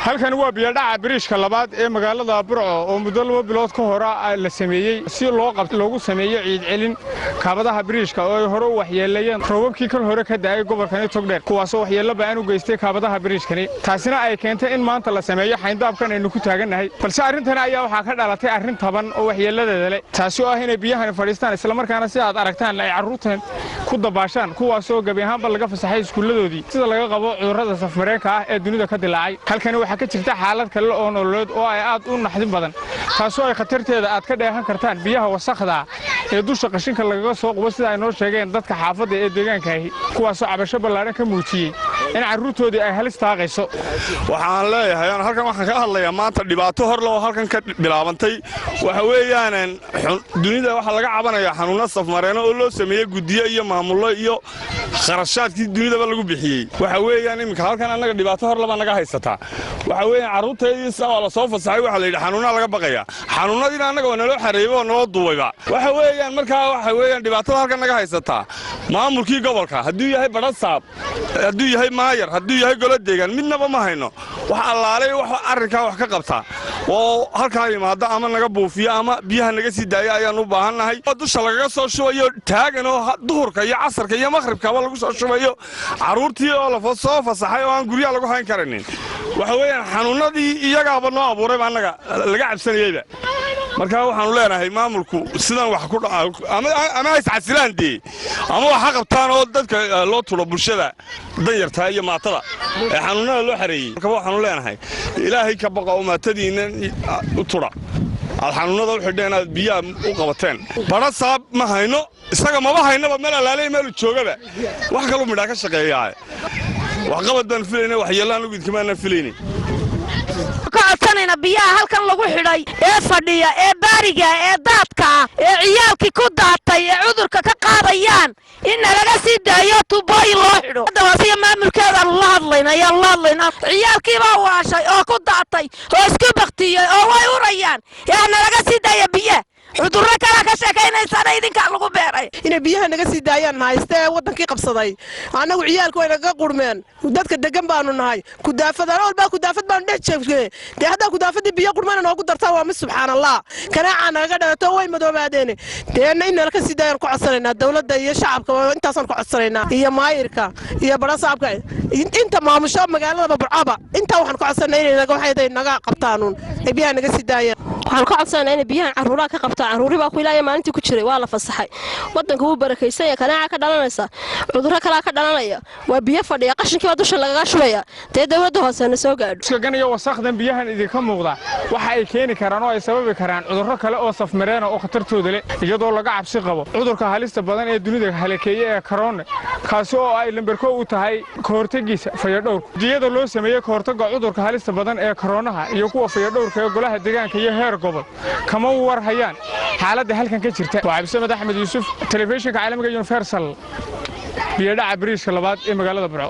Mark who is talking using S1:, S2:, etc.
S1: halkan waa biyadhaca biriishka labaad ee magaalada Burco oo muddo 2 bilood ka hor la sameeyay si loogu sameeyo ciid celin kaabadaha biriishka oo ay hore u waxyeelayeen roobabkii kal hore ka daay gobolkan Togdheer kuwaas oo waxyeello baan u geystay kaabadaha biriishkani taasina ay keentay in maanta la sameeyo xayndaabkan aynu ku taaganahay balse arrintan ayaa waxa ka dhalatay arrin taban oo waxyeelladeeda leh taasi oo ah in biyahan fadhiistaan isla markaana si aad aragtaan ay carruurtan ku dabaashaan kuwaas oo gabi ahaanba laga fasaxay iskuuladoodii sida laga qabo cudurrada safmareenka ah ee dunida ka dilaacay halkan waxa ka jirta xaalad kale oo nololeed oo ay aad u naxdin badan taasoo ay khatarteeda aad ka dheehan kartaan biyaha wasakhda ee dusha qashinka lagaga soo qubo sida ay noo sheegeen dadka xaafadda ee deegaanka ahi kuwaas oo cabasho ballaaran ka muujiyay in carruurtoodii ay halis taaqayso
S2: waxaan leeyahay halkan waxaan ka hadlayaa maanta dhibaato hor loo halkan ka bilaabantay waxa weeyaan dunida waxa laga cabanayaa xanuunna safmareeno oo loo sameeyay gudiyo iyo maamullo iyo kharashaadkii dunidaba lagu bixiyay waxa weeyaan imika halkan anaga dhibaato hor laba naga haysataa waxa weeyaan carruurteedii saa la soo fasaxay waxa la yidhi xanuunna laga baqaya xanuunadiina anaga waa naloo xareeyay oo naloo duubayba waxa weeyaan markaa waxa weeyaan dhibaatada halkan naga haysataa maamulkii gobolka hadduu yahay badhasaab hadduu yahay maayar hadduu yahay golo deegaan midnaba ma hayno wax allaalay wax arrinkaa wax ka qabta oo halkaa yimaada ama naga buufiyo ama biyaha naga sii daaya ayaan u baahannahay dusha lagaga soo shubayo taagan oo duhurka iyo casarka iyo maqhribkaba lagu soo shubayo carruurtii oo la soo fasaxay oo aan guryaha lagu hayn karanin waxa weeyaan xanuunnadii iyagaaba noo abuurayba annaga laga cabsanayeyba markaa waxaanu leenahay maamulku sidan wax ku ama iscasilaan dee ama wax ha qabtaan oo dadka loo tulo bulshada danyartaa iyo maatada ee xanuunnada loo xareeyey marka waxaanu leenahay ilaahay ka baqa oo maatadiina u tura aad xanuunnada u xidheen aad biyaha u qabateen badhasaab ma hayno isaga maba haynaba meel alaaley meelu joogaba wax kaluu midhaa ka shaqeeyaa waxqabad baan filayna waxyeellaan ugidkamaanaan filaynin
S3: codsanayna biyaha halkan lagu xidhay ee fadhiya ee baariga ee daadka ee ciyaalkii ku daatay ee cudurka ka qaadayaan in laga sii daayo tubooyin loo xidho dawaasiya maamulkeeda la hadlayna ciyaalkii baa waashay oo ku daatay oo isku baktiyay oo way urayaan yaa laga sii daayo biyaha cudurro kala ka sheekaynaysan idinka lagu beeray
S4: in biyaha naga sii daayaan haystee wadankii qabsaday anagu ciyaalku way naga qurmeen dadka degan baanu nahay kudaafadaan walba kudaafad baan dhex jeegay hadda kudaafadii biyo qurmaan noogu dartaa waa subxaanallah kanaaca naga dhalato way madoobaadeen deena in la ka sii daayaan ku codsanayna dawladda iyo shacabka intaasan ku codsanayna iyo maayirka iyo barasaabka inta maamusha magaalada Burcaba inta waxaan ku codsanayna waxay naga qabtaan biyaha naga sii daayaan
S5: waxaan ku codsanayna in biyaha carruuraha ka qabtaan carruuri baa ku ilaahay maalintii ku jiray waa la fasaxay wadanka uu barakaysan yahay kanaaca ka dhalanaysa cudurro kala ka dhalanaya waa biyo fadhiya qashinkii dusha lagaga shubaya dawladda hoosena soo gaadho
S1: iska ganaya wasakhdan biyahan idinka muuqda waxa ay keeni karaan oo ay sababi karaan cudurro kale oo safmareena oo khatartooda leh iyadoo laga cabsi qabo cudurka halista badan ee dunida haleekeeyay ee corona kaasi oo ay lambarko u tahay kahortagiisa fayadhowr diyada loo sameeyay kahortaga cudurka halista badan ee coronaha iyo kuwa fayadhowrka ee golaha deegaanka iyo heer gobol kama war hayaan xaaladda halkan ka jirta waa Cabdi Axmed Yuusuf telefishinka caalamiga Universal biyadhaca biriishka labaad ee magaalada Burco.